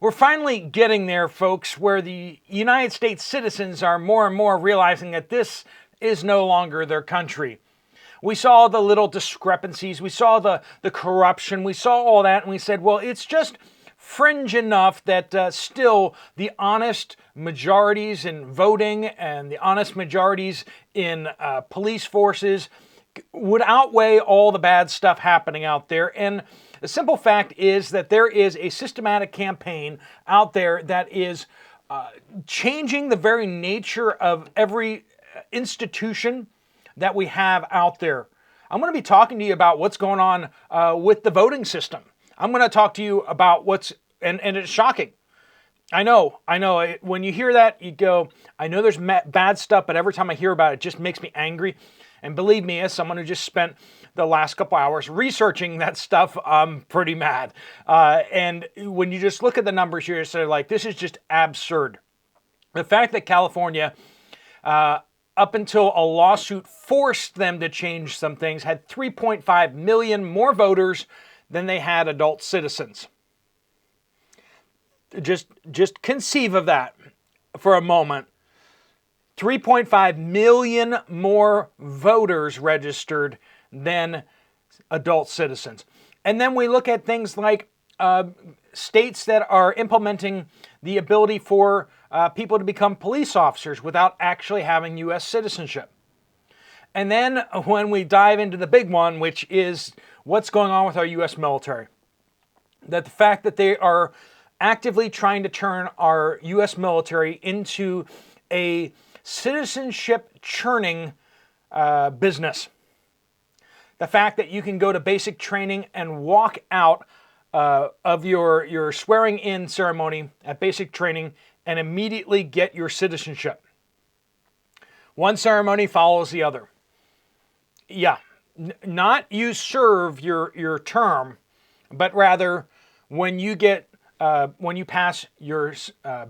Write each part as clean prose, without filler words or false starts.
We're finally getting there, folks, where the United States citizens are more and more realizing that this is no longer their country. We saw the little discrepancies, we saw the corruption, we saw all that, and we said, well, it's just fringe enough that still the honest majorities in voting and the honest majorities in police forces would outweigh all the bad stuff happening out there. And the simple fact is that there is a systematic campaign out there that is changing the very nature of every institution that we have out there. I'm going to be talking to you about what's going on with the voting system. I'm going to talk to you about and it's shocking. I know. When you hear that, you go, I know there's bad stuff, but every time I hear about it, it just makes me angry. And believe me, as someone who just spent the last couple hours researching that stuff, I'm pretty mad. And when you just look at the numbers here, it's like, this is just absurd. The fact that California, up until a lawsuit forced them to change some things, had 3.5 million more voters than they had adult citizens. Just conceive of that for a moment. 3.5 million more voters registered than adult citizens. And then we look at things like states that are implementing the ability for people to become police officers without actually having U.S. citizenship. And then when we dive into the big one, which is what's going on with our U.S. military, that the fact that they are actively trying to turn our U.S. military into a citizenship churning business. The fact that you can go to basic training and walk out of your swearing in ceremony at basic training and immediately get your citizenship. One ceremony follows the other. Yeah, not you serve your term, but rather when you pass your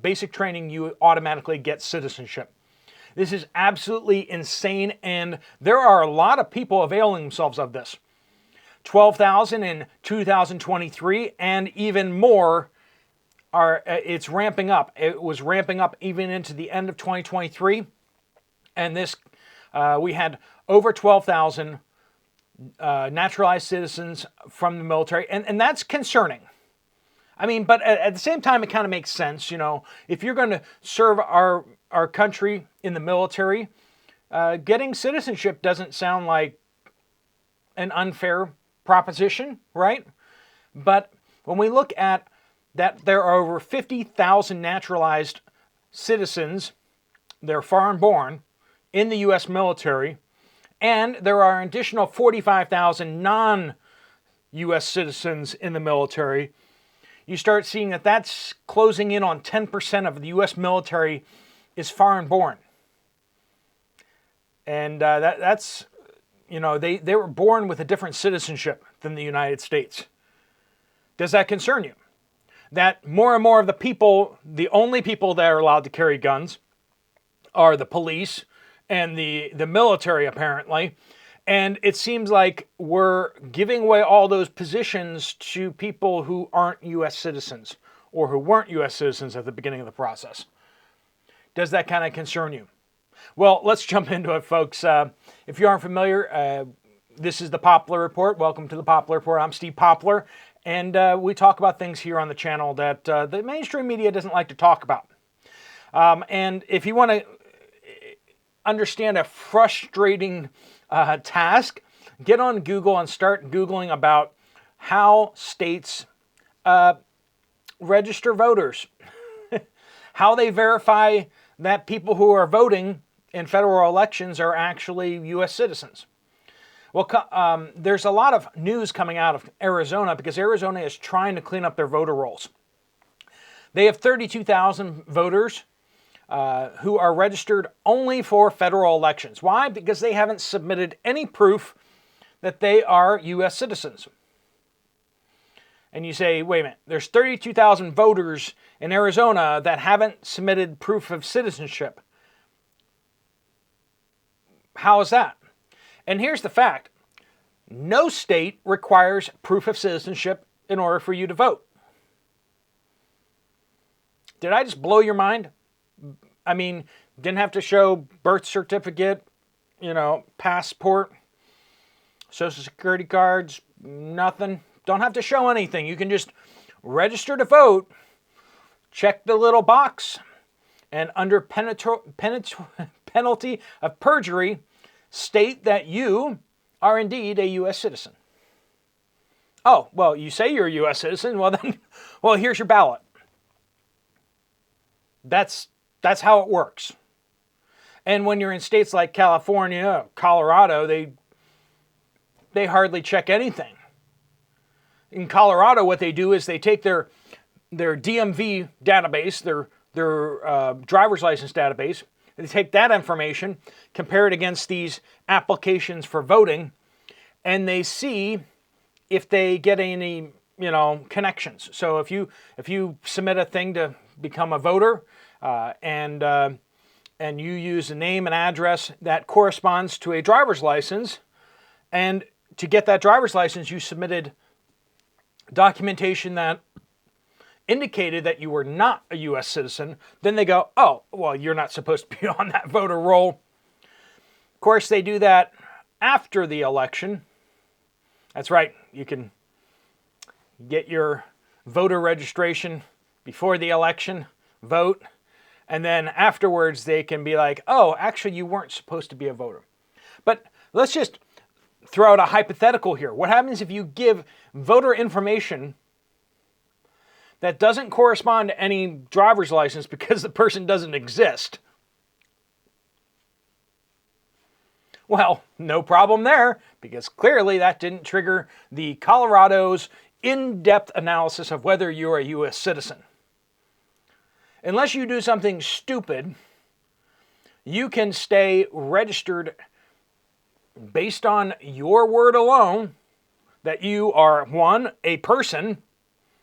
basic training, you automatically get citizenship. This is absolutely insane, and there are a lot of people availing themselves of this. 12,000 in 2023, and even more it's ramping up. It was ramping up even into the end of 2023, and this we had over 12,000 naturalized citizens from the military, and that's concerning. I mean, but at the same time, it kind of makes sense, if you're going to serve our country in the military, getting citizenship doesn't sound like an unfair proposition, right? But when we look at that, there are over 50,000 naturalized citizens, they're foreign born, in the U.S. military, and there are an additional 45,000 non-U.S. citizens in the military. You start seeing that that's closing in on 10% of the U.S. military is foreign born. And that's, they were born with a different citizenship than the United States. Does that concern you? That more and more of the people, the only people that are allowed to carry guns are the police and the military, apparently. And it seems like we're giving away all those positions to people who aren't U.S. citizens or who weren't U.S. citizens at the beginning of the process. Does that kind of concern you? Well, let's jump into it, folks. If you aren't familiar, this is the Poplar Report. Welcome to the Poplar Report. I'm Steve Poplar, and we talk about things here on the channel that the mainstream media doesn't like to talk about. And if you want to understand a frustrating task, get on Google and start Googling about how states register voters, how they verify that people who are voting in federal elections are actually U.S. citizens. Well, there's a lot of news coming out of Arizona because Arizona is trying to clean up their voter rolls. They have 32,000 voters who are registered only for federal elections. Why? Because they haven't submitted any proof that they are U.S. citizens. And you say, wait a minute, there's 32,000 voters in Arizona that haven't submitted proof of citizenship. How is that? And here's the fact. No state requires proof of citizenship in order for you to vote. Did I just blow your mind? I mean, didn't have to show birth certificate, passport, social security cards, nothing. Don't have to show anything. You can just register to vote, check the little box, and under penalty of perjury, state that you are indeed a U.S. citizen. Oh, well, you say you're a U.S. citizen. Well, then, here's your ballot. That's how it works. And when you're in states like California, Colorado, they hardly check anything. In Colorado, what they do is they take their DMV database, their driver's license database, and they take that information, compare it against these applications for voting, and they see if they get any, connections. So if you submit a thing to become a voter, and you use a name and address that corresponds to a driver's license, and to get that driver's license, you submitted documentation that indicated that you were not a U.S. citizen, then they go, oh, well, you're not supposed to be on that voter roll. Of course, they do that after the election. That's right. You can get your voter registration before the election, vote, and then afterwards they can be like, oh, actually you weren't supposed to be a voter. But let's just throw out a hypothetical here. What happens if you give voter information that doesn't correspond to any driver's license because the person doesn't exist? Well, no problem there, because clearly that didn't trigger the Colorado's in-depth analysis of whether you're a U.S. citizen. Unless you do something stupid, you can stay registered based on your word alone that you are, one, a person,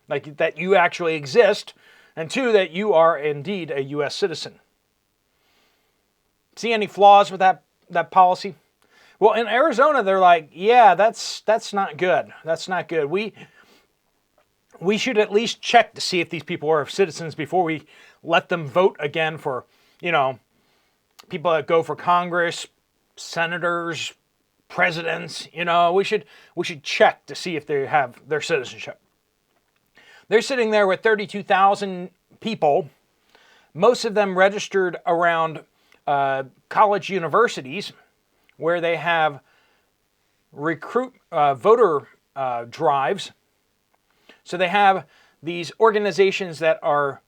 like that you actually exist, and two, that you are indeed a U.S. citizen. See any flaws with that policy? Well, in Arizona, they're like, yeah, that's not good. That's not good. We should at least check to see if these people are citizens before we let them vote again for, people that go for Congress, senators, presidents. We should check to see if they have their citizenship. They're sitting there with 32,000 people, most of them registered around college universities, where they have voter drives. So they have these organizations that are,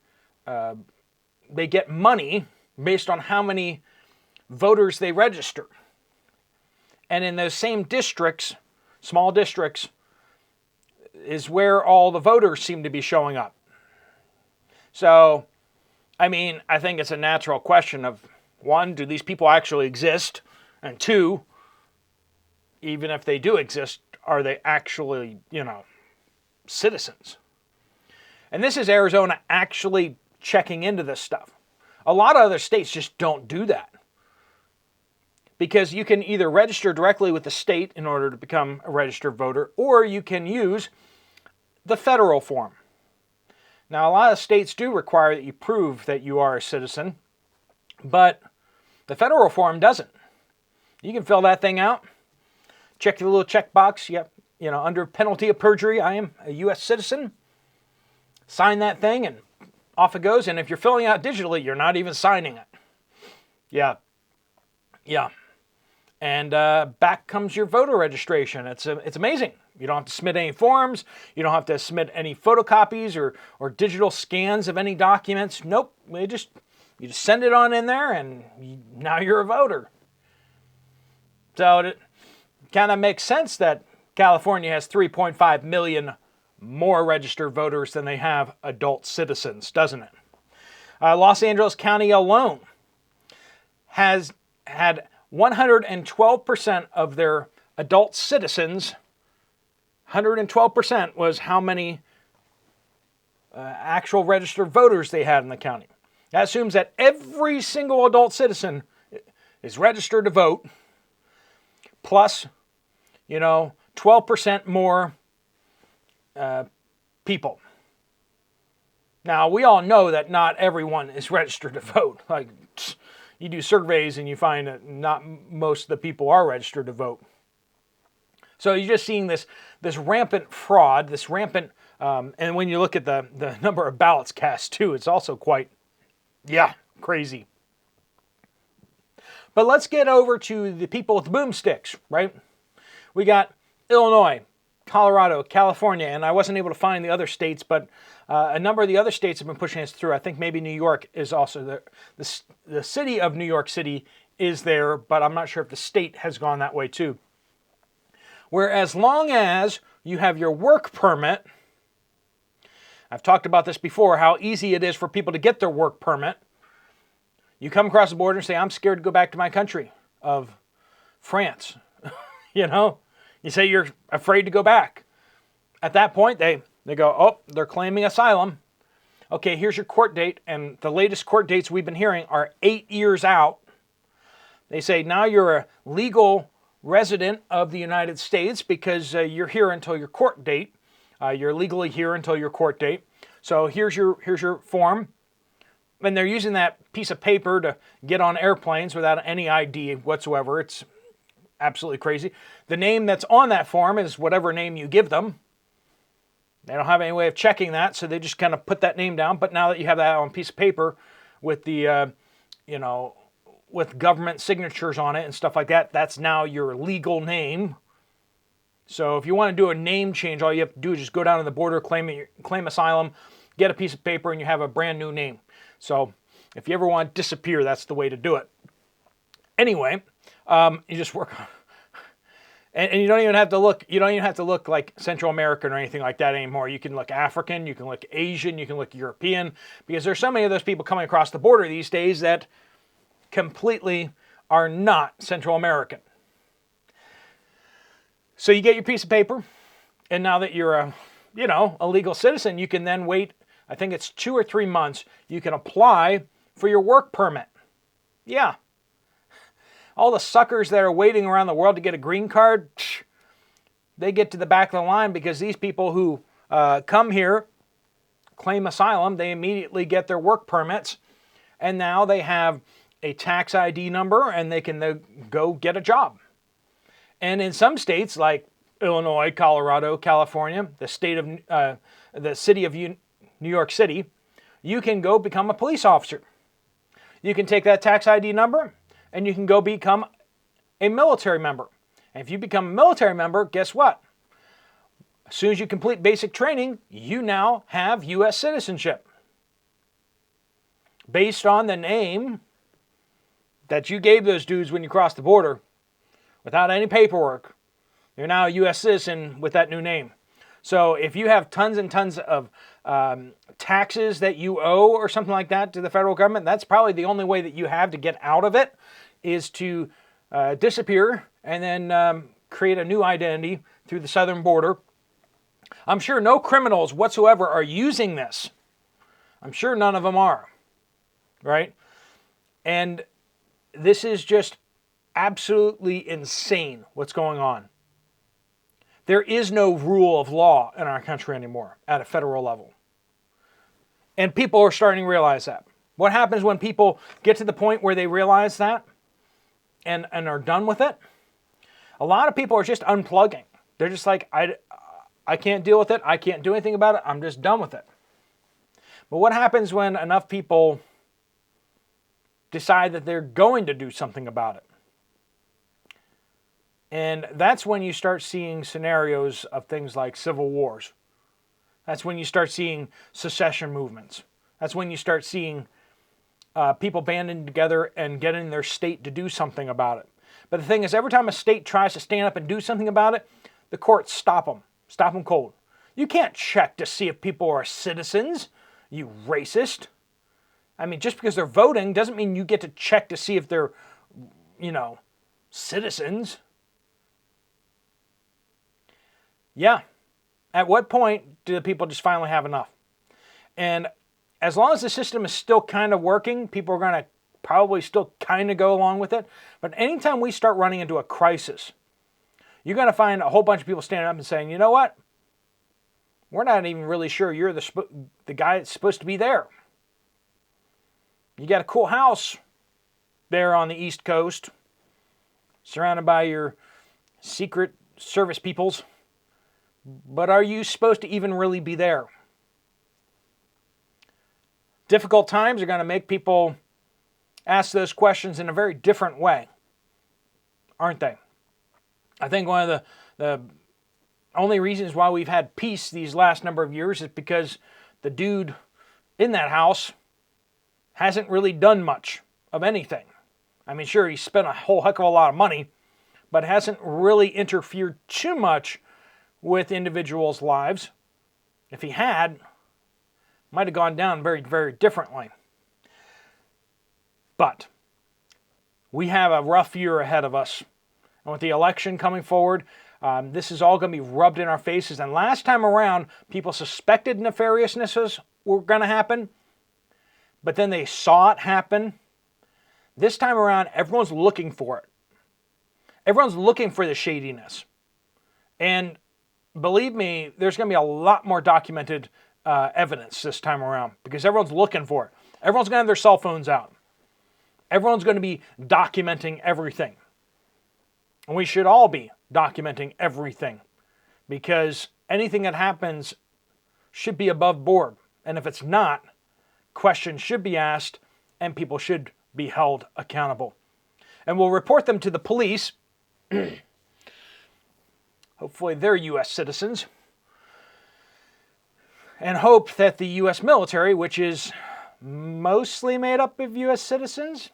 they get money based on how many voters they register. And in those same districts, small districts, is where all the voters seem to be showing up. So, I think it's a natural question of, one, do these people actually exist? And two, even if they do exist, are they actually, citizens? And this is Arizona actually checking into this stuff. A lot of other states just don't do that. Because you can either register directly with the state in order to become a registered voter, or you can use the federal form. Now, a lot of states do require that you prove that you are a citizen, but the federal form doesn't. You can fill that thing out, check the little checkbox, yep, under penalty of perjury, I am a U.S. citizen. Sign that thing and off it goes. And if you're filling out digitally, you're not even signing it. Yeah. And back comes your voter registration. It's amazing. You don't have to submit any forms. You don't have to submit any photocopies or digital scans of any documents. Nope. You just send it on in there, and now you're a voter. So it kind of makes sense that California has 3.5 million more registered voters than they have adult citizens, doesn't it? Los Angeles County alone has had 112% of their adult citizens, 112% was how many actual registered voters they had in the county. That assumes that every single adult citizen is registered to vote, plus, 12% more people. Now, we all know that not everyone is registered to vote. Like, you do surveys and you find that not most of the people are registered to vote. So you're just seeing this rampant fraud, this rampant, and when you look at the number of ballots cast too, it's also quite, crazy. But let's get over to the people with the boomsticks, right? We got Illinois, Colorado, California, and I wasn't able to find the other states, but a number of the other states have been pushing this through. I think maybe New York is also there. The city of New York City is there, but I'm not sure if the state has gone that way too. Where as long as you have your work permit, I've talked about this before, how easy it is for people to get their work permit. You come across the border and say, I'm scared to go back to my country of France. You say you're afraid to go back. At that point, they go, oh, they're claiming asylum. Okay, here's your court date. And the latest court dates we've been hearing are 8 years out. They say now you're a legal resident of the United States because you're here until your court date. You're legally here until your court date. So here's your form. And they're using that piece of paper to get on airplanes without any ID whatsoever. It's absolutely crazy. The name that's on that form is whatever name you give them. They don't have any way of checking that, so they just kind of put that name down. But now that you have that on a piece of paper with the, with government signatures on it and stuff like that, that's now your legal name. So if you want to do a name change, all you have to do is just go down to the border, claim asylum, get a piece of paper, and you have a brand new name. So if you ever want to disappear, that's the way to do it. Anyway, you just work on, and you don't even have to look. You don't even have to look like Central American or anything like that anymore. You can look African, you can look Asian, you can look European, because there's so many of those people coming across the border these days that completely are not Central American. So you get your piece of paper, and now that you're a legal citizen, you can then wait. I think it's 2 or 3 months. You can apply for your work permit. Yeah. All the suckers that are waiting around the world to get a green card, they get to the back of the line because these people who come here, claim asylum, they immediately get their work permits, and now they have a tax ID number and they can go get a job. And in some states like Illinois, Colorado, California, the city of New York City, you can go become a police officer. You can take that tax ID number and you can go become a military member. And if you become a military member, guess what? As soon as you complete basic training, you now have U.S. citizenship. Based on the name that you gave those dudes when you crossed the border, without any paperwork, you're now a U.S. citizen with that new name. So if you have tons and tons of taxes that you owe or something like that to the federal government, that's probably the only way that you have to get out of it, is to disappear and then create a new identity through the southern border. I'm sure no criminals whatsoever are using this. I'm sure none of them are, right? And this is just absolutely insane what's going on. There is no rule of law in our country anymore at a federal level. And people are starting to realize that. What happens when people get to the point where they realize that and are done with it? A lot of people are just unplugging. They're just like, I can't deal with it. I can't do anything about it. I'm just done with it. But what happens when enough people decide that they're going to do something about it? And that's when you start seeing scenarios of things like civil wars. That's when you start seeing secession movements. That's when you start seeing people banding together and getting their state to do something about it. But the thing is, every time a state tries to stand up and do something about it, the courts stop them cold. You can't check to see if people are citizens, you racist. I mean, just because they're voting doesn't mean you get to check to see if they're, citizens. Yeah. At what point do the people just finally have enough? And as long as the system is still kind of working, people are going to probably still kind of go along with it. But anytime we start running into a crisis, you're going to find a whole bunch of people standing up and saying, you know what? we're not even really sure you're the guy that's supposed to be there. You got a cool house there on the East Coast, surrounded by your secret service peoples, but are you supposed to even really be there? Difficult times are going to make people ask those questions in a very different way, aren't they? I think one of the only reasons why we've had peace these last number of years is because the dude in that house hasn't really done much of anything. I mean, sure, he spent a whole heck of a lot of money, but hasn't really interfered too much with individuals' lives. If he had, might have gone down very, very differently. But we have a rough year ahead of us. And with the election coming forward, this is all going to be rubbed in our faces. And last time around, people suspected nefariousnesses were going to happen, but then they saw it happen. This time around, everyone's looking for it. Everyone's looking for the shadiness. And believe me, there's going to be a lot more documented evidence this time around because everyone's looking for it. Everyone's going to have their cell phones out. Everyone's going to be documenting everything. And we should all be documenting everything because anything that happens should be above board. And if it's not, questions should be asked and people should be held accountable. And we'll report them to the police. Hopefully they're U.S. citizens. And hope that the U.S. military, which is mostly made up of U.S. citizens,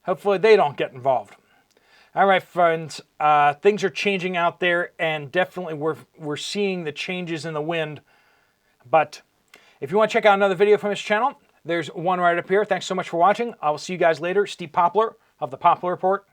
hopefully they don't get involved. All right, friends, things are changing out there, and definitely we're seeing the changes in the wind. But if you want to check out another video from this channel, there's one right up here. Thanks so much for watching. I will see you guys later. Steve Poplar of the Poplar Report.